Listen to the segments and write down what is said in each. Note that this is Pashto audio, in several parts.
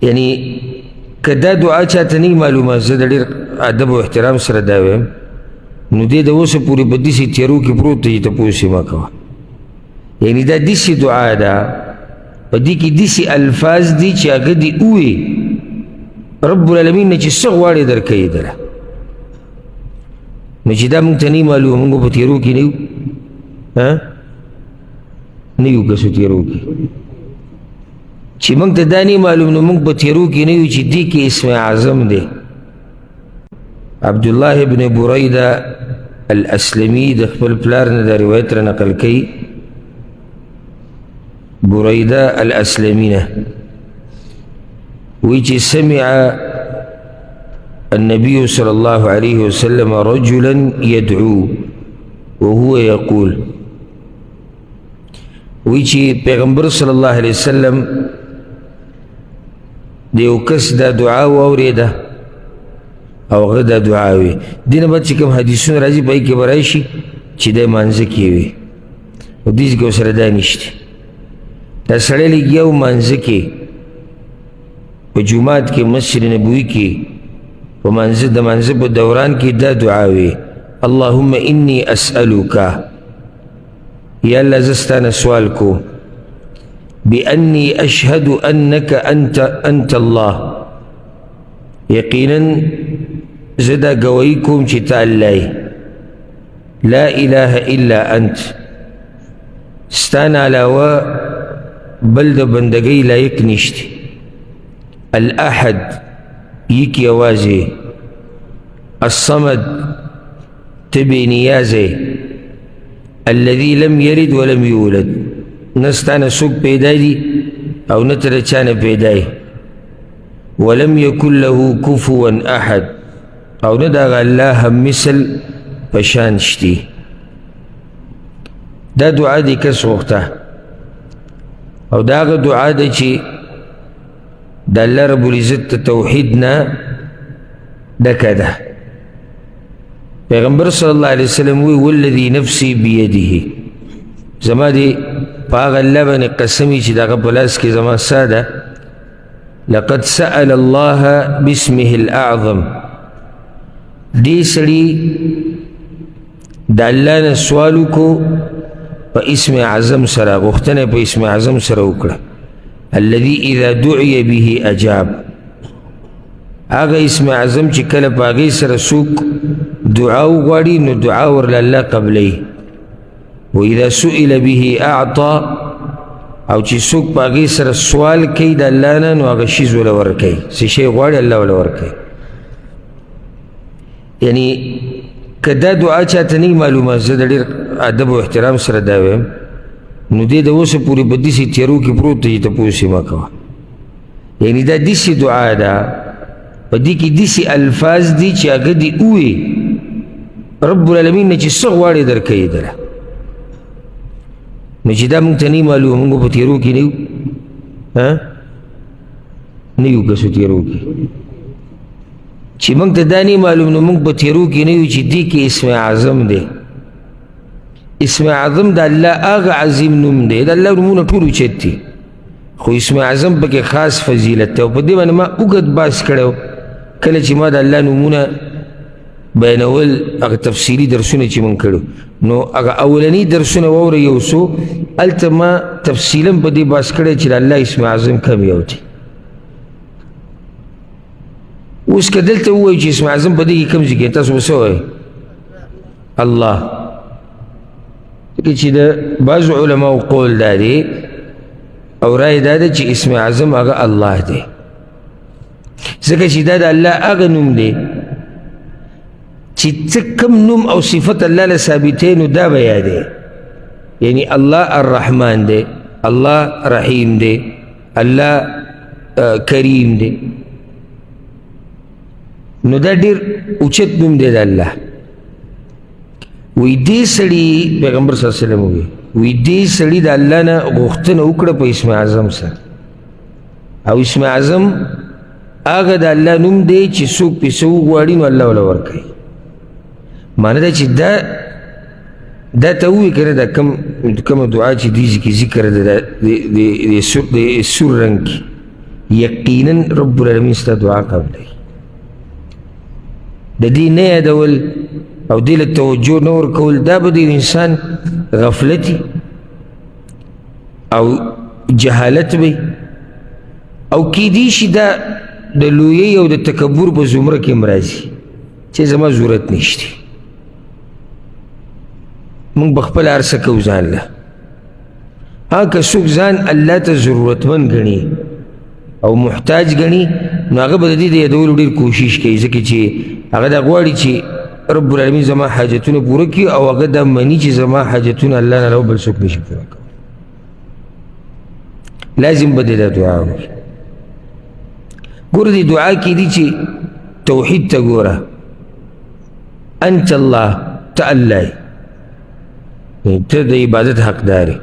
یعنی که دا دعا چاته نه معلومه زه د ډېر ادب او احترام سره دا وایم نو دې د اوسه پورې په داسې تیارو کې پروت دی چې تپوس یې مه کوه یعنی دا داسې دعا ده په دې کې داسې الفاظ دي چې هغه دې ووایي رب العالمین نه چې څه غواړې درکوي دله نو چې دا موږ ته نه معلومه موږ په تیارو کې نه یو نه یو که څه تیارو کې چې موږ ته دا نه معلوم نو موږ په تیارو کې نه یو چې دې کې اسم اعظم دی عبدالله ابن بریده الاسلمي د خپل پلار نه دا روایت را نقل کوي بریده الاسلمي نه وی چې سمع النبي صلى الله عليه وسلم رجلا يدعو وهو يقول وی چې پیغمبر صلی الله علیه وسلم د یو کس دا دعا واورېده او هغه دا دعا وي دې نه بعد چې کوم حدیثونه راځي په هغې کې به راشي چې دی مانځه کې وي حدیث کې ورسره دا نشته دا سړی لګیا و مانځه کې په جومات کې مسجد نبوي کې په د مانځه په دوران کې دا دعا وي اللهم انی اسألک یا الله زه ستانه سوال کوم بأني أشهد أنك أنت الله يقينا زدا قويكم جتا الله لا إله إلا أنت ستان على بلد بندقي لا يكنشت الأحد يك يوازي الصمد تبي نيازي الذي لم يلد ولم يولد نستانا سوق پیدا دی او نتر چانا پیدا ولم يكن له كفوا احد او نداغ الله مثل پشان شتی دا دعا دی کس وقتا او داغ دعا دی چی دا اللہ رب العزت توحیدنا دکا دا پیغمبر صلی اللہ علیہ وسلم وی والذی نفسی بیده زما دی پاغ اللہ بن قسمی چی دا غبلاس کی زمان ساده لقد سأل الله باسمه الأعظم دی سڑی دا اللہ نے سوالو کو پا اسم عظم سرا غختن پا اسم عظم سرا اکڑا الذي اذا دعی به اجاب آغا اسم عظم چی کل پا آغی سرا سوک دعاو غاڑی نو دعاور لاللہ قبلی وإذا سئل به أعطى او چې څوک په هغې سره سوال کوي د الله نه نو هغه شیز وله ورکوي څه شی غواړي الله وله ورکوي یعنی که دا دعا چاته نه معلومه زه د ډېر ادب او احترام سره دا وایم نو دې د اوسه پورې په داسې تیارو کې پروت دی چې تپوس یې مه کوه یعنی دا داسې دعا ده په دې کې داسې الفاظ دي چې هغه دې ووایي رب العالمین نه چې څه غواړې درکوي دله نو چې دا موږ ته نه معلومه موږ په تیارو کې نه یو نه یو که څه تیارو کې چې موږ ته دا نه معلوم نو موږ په تیارو کې نه یو چې دې کې اسم اعظم دی اسم اعظم د الله هغه عظیم نوم دی د الله نومونه ټول اوچت دي خو اسم اعظم پکې خاص فضیلت دی او په دې باندې ما اوږد بحث کړی کله چې ما د الله نومونه بیانول هغه تفصیلي درسونه چې مونږ کړو نو هغه اولني درسونه واورئ یو څو هلته ما تفصیلا په دې بحث کړی چې د الله اسم اعظم کوم یو دی اوس که دلته ووایو چې اسم اعظم په دې کې کوم ځای کې تاسو به څه وایئ الله ځکه چې د بعضو علماو قول دا دی او رای دا ده چې اسم اعظم هغه الله دی ځکه چې دا د الله هغه نوم دی چې څه کوم نوم او صفت الله له ثابتې نو دا به یادې یعنی الله الرحمن دی الله رحیم دی الله کریم دی نو دا ډېر اوچت نوم دی د الله وی دې سړي پیغمبر صلی الله علیه وسلم وی دې سړي د الله نه غوښتنه وکړه په اسم اعظم سره او اسم اعظم هغه د الله نوم دی چې څوک پې څه وغواړي نو الله وله ورکوي معنی دا چې دا ته ووایي که نه دا کومه دعا چې دې کې ذکر ده د سور رنګ کې یقینا رب العالمین ستا دعا قبلوي. د دې نه یادول او دې له توجه نه ورکول دا به د انسان غفلتي او جهالت وي او کیدی شي دا د لویۍ او د تکبر په زمره کې هم راځي چې زما ضرورت نشته، موږ به خپل هر څه کوو ځان له. ها که څوک ځان الله ته ضرورتمند ګڼي او محتاج ګڼي نو هغه به د دې د یادولو ډېر کوشش کوي، ځکه چې هغه دا غواړي چې رب العالمین زما حاجتونه پوره کړي او هغه دا مني چې زما حاجتونه الله نه علاوه بل څوک نشي پوره کولی. لازم به دې دا دعا وکړي. ګوره دې دعا کې دي چې توحید ته ګوره، انت الله، ته الله یې، ته د عبادت حقدار یې.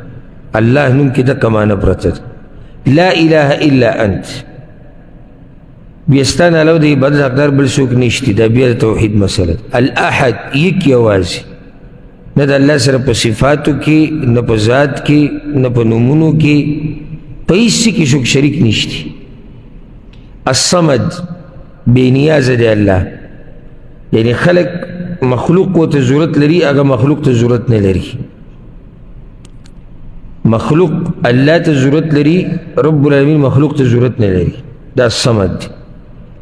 الله نوم کې دقه معنی پرته ده، لا اله الا انت، بیا ستا نه علاوه د عبادت حقدار بل څوک نشته. دا بیا د توحید مسله ده. الاحد یک یوازې، نه د الله سره په صفاتو کې، نه په ذات کې، نه په نومونو کې، په هېڅ څه کې څوک شریک نشته. الصمد بې نیازه دی الله، یعنی خلق مخلوق ورته ضرورت لري، هغه مخلوق ته ضرورت نه لري. مخلوق الله ته ضرورت لري، رب العالمین مخلوق ته ضرورت نه لري. دا الصمد.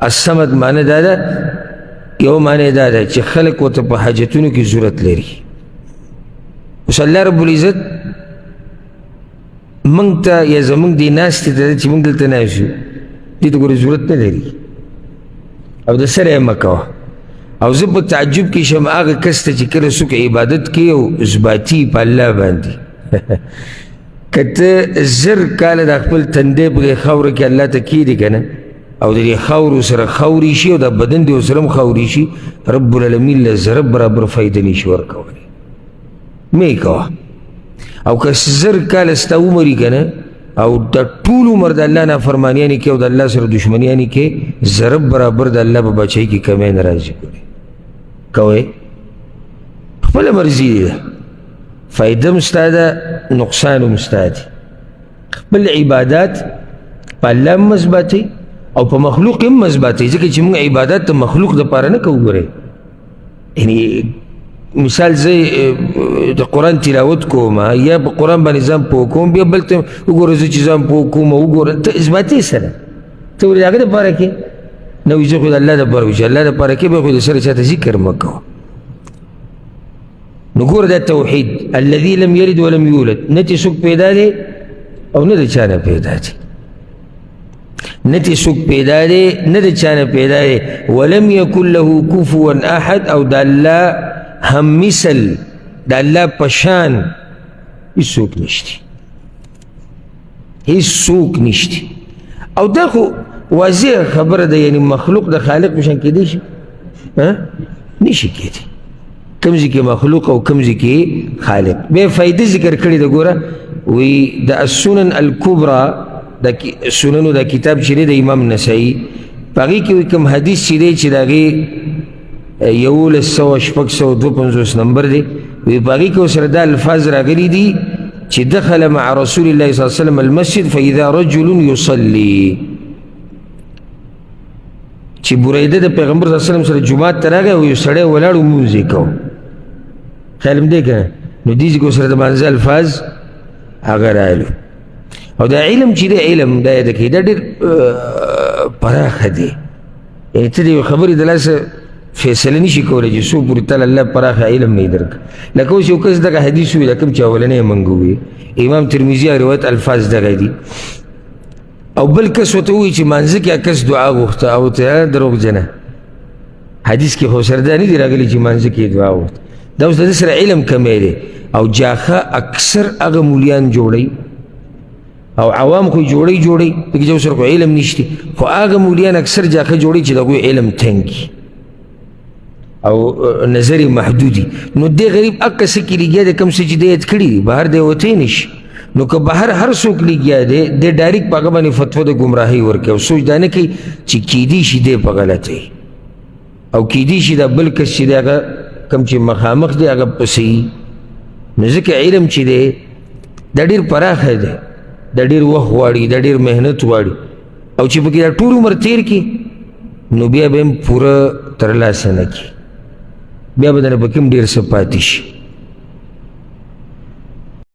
الصمد معنی دا ده، یو معنی دا ده چې خلق ورته په حاجتونو کې ضرورت لري. اوس الله رب العزت موږ ته یا زموږ دې ناستې ته چې موږ دلته ناست یو دې ته ګورې ضرورت نه لري او د سره یې مه کوه. او زه په تعجب کې شم هغه کس ته چې کله څوک عبادت کوي او اثباتي په الله باندې که ته زر کاله د خپل تندی په خاوره کې الله ته کښېږدې که نه او د دې خاورو سره خاورې شي او د بدن دې ورسره هم خاورې شي، رب العالمین له ذره برابر فایده نشي ورکولی. مه یې کوه. او که زر کاله ستا عمر یي که نه او د ټول عمر د الله نافرمانیانې کې او د الله سره دشمنیانې کې، ذره برابر د الله په بچۍ کې کمی نه راځي. کوئ خپله مرضي ده، فایده هم ستا ده، نقصان هم ستا دی. خپل عبادات په الله هم مثباتئ او په مخلوق هم مثباتئ، ځکه چې موږ عبادات د مخلوق دپاره نه کوو. ګورئ یعنی مثال زه د قرآن تلاوت کوم یا په قرآن باندې ځان پوه کوم، بیا بل ته وګوره زه چې ځان پوه کوم وګوره، ته اثباتي سره ته ولې هغه دپاره کې نه وي. زه خو د الله دپاره وي چې الله دپاره کې بیا خو د سره چاته ذکر مه کوه. نو ګوره دا توحید، الذي لم یلد ولم یولد، نه چې څوک پیدا دی او نه د چا نه پیدا دی، نه چې څوک پیدا دی نه د چا نه پیدا دی. ولم یکن له کفوا احد، او د الله هم مثل، د الله پشان هیڅوک نشته، هیڅوک نشته. او دا خو واضح خبره ده، یعنی مخلوق د خالق په شان کېدی شي؟ نشي کېدی. کوم ځای کې مخلوق او کوم ځای کې خالق. بیا فایده ذکر کړې ده. ګوره وی د السنن الکبرى، د سننو دا کتاب چې دی د امام نسائی، په هغې کې کوم حدیث چې دی چې د هغې 1152 نمبر دی، وی په هغې کې ورسره دا الفاظ راغلي دي چې دخل مع رسول الله صلی الله علیه وسلم المسجد فاذا رجل یصلي، چې بریده د پیغمبر صلی الله علیه وسلم سره جومات ته راغی او یو سړی ولاړ و لمونځ یې کوه. خیال هم دی که نه؟ نو دې ځای کې ورسره د مانځه الفاظ هغه راغلو. او دا علم چې دی، علم دا یاده کړئ، دا ډېر پراخه دی. یعنې ته د یوې خبرې د لاسه فیصله نشي کولی چې څو پورې تعالی الله پراخه علم نه یې درکړه. لکه اوس یو کس دغه حدیث وویل، کوم چې اولنی یې موږ وویل، امام ترمذي روایت الفاظ دغه دي. او بل کس ورته ووایي چې مانځه کې کس دعا غوښته او ته دروغجنه، حدیث کې خو سره دا نه دي راغلي چې مانځه کې دعا غوښته. دا اوس د ده سره علم کمی دی. او جاخه اکثر هغه مولیان جوړوي او عوام خو جوړی لکه چې ورسره خو علم نشته، خو هغه مولیان اکثر جاخه جوړوي چې د هغوی علم تنګي او نظر محدودي. نو دې غریب هغه څه کې لګیا دی کوم څه چې دی یاد کړي دي، بهر دی وتی نشي. نو که بهر هر څوک لګیا دی، دی ډایرکټ په هغه باندې فتوا د ګمراهۍ ورکوي او سوچ دا نه کوي چې کیدی شي دی په غلطۍ او کیدی شي دا بل کس چې دی هغه کوم چې مخامخ دی هغه په صحیح. نو ځکه علم چې دی دا ډېر پراخه دی، دا ډېر وخت غواړي، دا ډېر محنت غواړي. او چې پکې دا ټول عمر تیر کړي نو بیا به هم پوره ترلاسه نه کړي، بیا به دنه پکې هم ډېر څه پاتې شي.